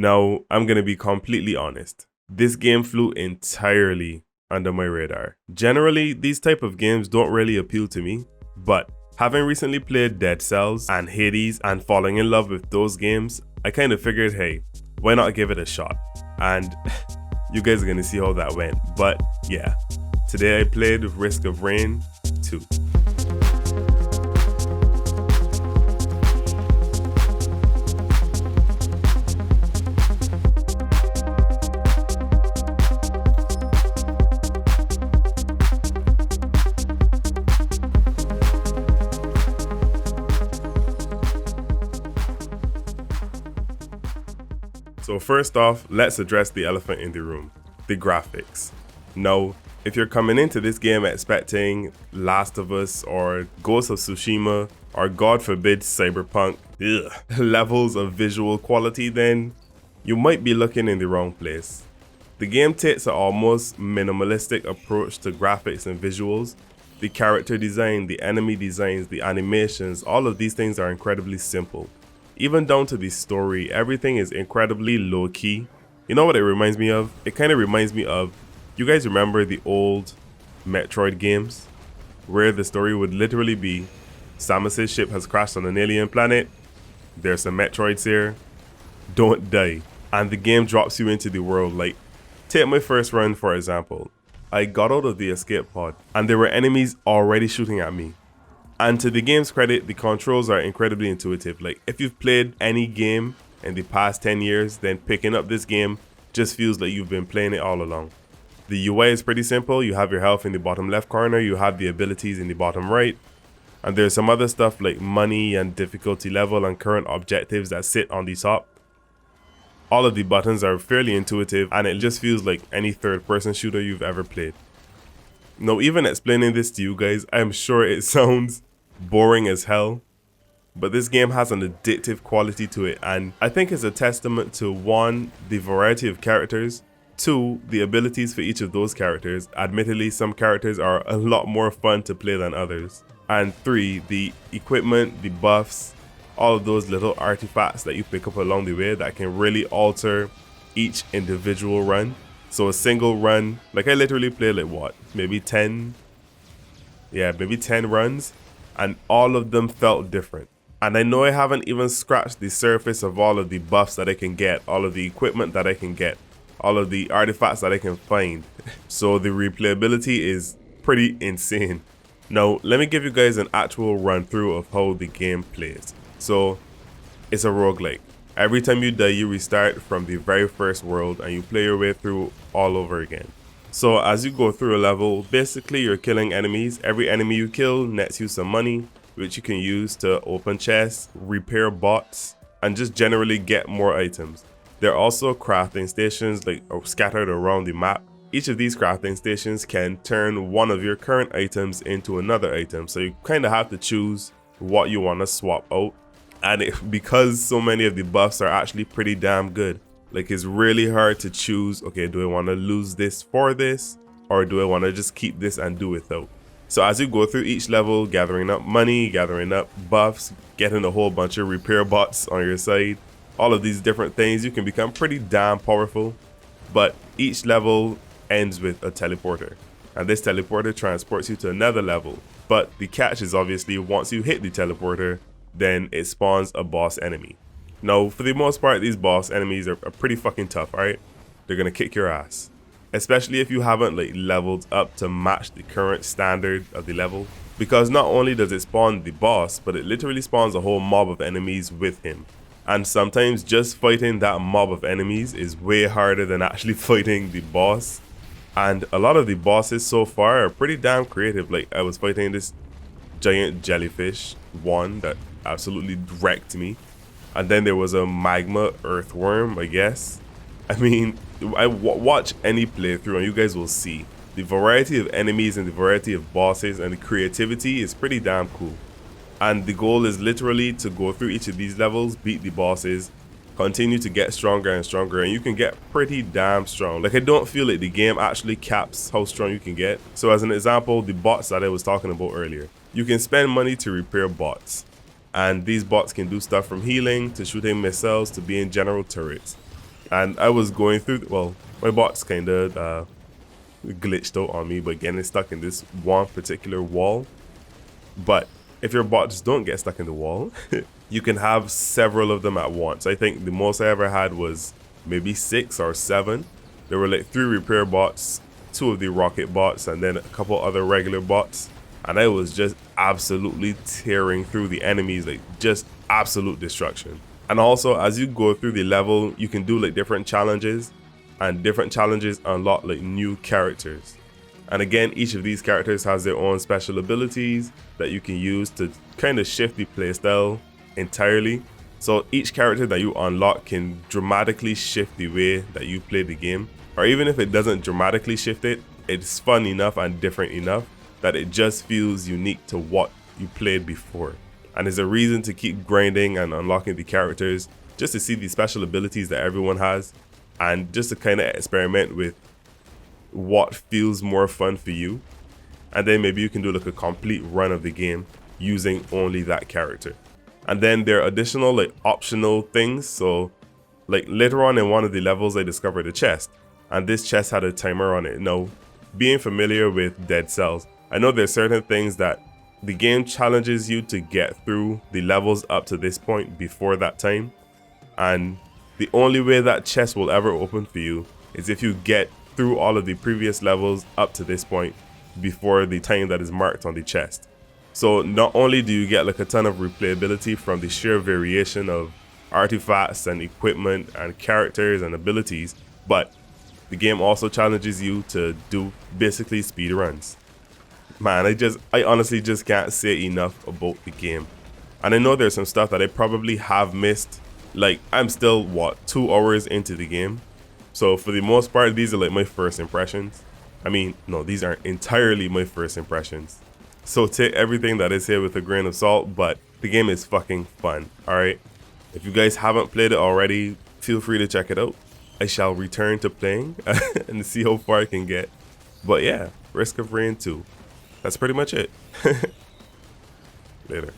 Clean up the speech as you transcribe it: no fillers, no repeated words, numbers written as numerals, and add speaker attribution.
Speaker 1: Now, I'm gonna be completely honest. This game flew entirely under my radar. Generally, these type of games don't really appeal to me, but having recently played Dead Cells and Hades and falling in love with those games, I kind of figured, hey, why not give it a shot? And you guys are gonna see how that went. But yeah, today I played Risk of Rain 2. So first off, let's address the elephant in the room, the graphics. Now, if you're coming into this game expecting Last of Us or Ghost of Tsushima or God forbid Cyberpunk levels of visual quality, then you might be looking in the wrong place. The game takes an almost minimalistic approach to graphics and visuals. The character design, the enemy designs, the animations, all of these things are incredibly simple. Even down to the story, everything is incredibly low-key. You know what it reminds me of? It kind of reminds me of, you guys remember the old Metroid games? Where the story would literally be, Samus's ship has crashed on an alien planet, there's some Metroids here, don't die. And the game drops you into the world. Like, take my first run for example. I got out of the escape pod, and there were enemies already shooting at me. And to the game's credit, the controls are incredibly intuitive. Like, if you've played any game in the past 10 years, then picking up this game just feels like you've been playing it all along. The UI is pretty simple. You have your health in the bottom left corner, you have the abilities in the bottom right, and there's some other stuff like money and difficulty level and current objectives that sit on the top. All of the buttons are fairly intuitive, and it just feels like any third-person shooter you've ever played. Now, even explaining this to you guys, I'm sure it sounds boring as hell, but this game has an addictive quality to it, and I think it's a testament to 1, the variety of characters, 2, the abilities for each of those characters. Admittedly, some characters are a lot more fun to play than others, and 3, the equipment, the buffs, all of those little artifacts that you pick up along the way that can really alter each individual run. So a single run, like I literally played like what, maybe 10 runs, and all of them felt different. And I know I haven't even scratched the surface of all of the buffs that I can get, all of the equipment that I can get, all of the artifacts that I can find. So the replayability is pretty insane. Now, let me give you guys an actual run through of how the game plays. So it's a roguelike. Every time you die, you restart from the very first world and you play your way through all over again. So as you go through a level, basically you're killing enemies. Every enemy you kill nets you some money, which you can use to open chests, repair bots, and just generally get more items. There are also crafting stations scattered around the map. Each of these crafting stations can turn one of your current items into another item. So you kind of have to choose what you want to swap out. And because so many of the buffs are actually pretty damn good, like, it's really hard to choose, okay, do I want to lose this for this, or do I want to just keep this and do without? So as you go through each level, gathering up money, gathering up buffs, getting a whole bunch of repair bots on your side, all of these different things, you can become pretty damn powerful. But each level ends with a teleporter, and this teleporter transports you to another level. But the catch is obviously once you hit the teleporter, then it spawns a boss enemy. Now, for the most part, these boss enemies are pretty fucking tough, alright? They're gonna kick your ass. Especially if you haven't leveled up to match the current standard of the level. Because not only does it spawn the boss, but it literally spawns a whole mob of enemies with him. And sometimes just fighting that mob of enemies is way harder than actually fighting the boss. And a lot of the bosses so far are pretty damn creative. Like, I was fighting this giant jellyfish one that absolutely wrecked me. And then there was a magma earthworm, I guess. I mean, watch any playthrough and you guys will see. The variety of enemies and the variety of bosses and the creativity is pretty damn cool. And the goal is literally to go through each of these levels, beat the bosses, continue to get stronger and stronger, and you can get pretty damn strong. Like, I don't feel like the game actually caps how strong you can get. So as an example, the bots that I was talking about earlier. You can spend money to repair bots. And these bots can do stuff from healing to shooting missiles to being general turrets. And I was going through, well, my bots kind of glitched out on me, but getting stuck in this one particular wall. But if your bots don't get stuck in the wall, you can have several of them at once. I think the most I ever had was maybe 6 or 7. There were like 3 repair bots, 2 of the rocket bots, and then a couple other regular bots. And I was just absolutely tearing through the enemies, like just absolute destruction. And also, as you go through the level, you can do like different challenges, and different challenges unlock like new characters. And again, each of these characters has their own special abilities that you can use to kind of shift the playstyle entirely. So each character that you unlock can dramatically shift the way that you play the game. Or even if it doesn't dramatically shift it, it's fun enough and different enough that it just feels unique to what you played before. And there's a reason to keep grinding and unlocking the characters, just to see the special abilities that everyone has, and just to kind of experiment with what feels more fun for you. And then maybe you can do like a complete run of the game using only that character. And then there are additional like optional things. So like later on in one of the levels, I discovered a chest, and this chest had a timer on it. Now, being familiar with Dead Cells, I know there's certain things that the game challenges you to get through the levels up to this point before that time. And the only way that chest will ever open for you is if you get through all of the previous levels up to this point before the time that is marked on the chest. So not only do you get like a ton of replayability from the sheer variation of artifacts and equipment and characters and abilities, but the game also challenges you to do basically speed runs. Man, I honestly just can't say enough about the game. And I know there's some stuff that I probably have missed. Like, I'm still, what, 2 hours into the game? So for the most part, these are like my first impressions. I mean, no, these aren't entirely my first impressions. So take everything that is here with a grain of salt, but the game is fucking fun, alright? If you guys haven't played it already, feel free to check it out. I shall return to playing and see how far I can get. But yeah, Risk of Rain 2. That's pretty much it. Later.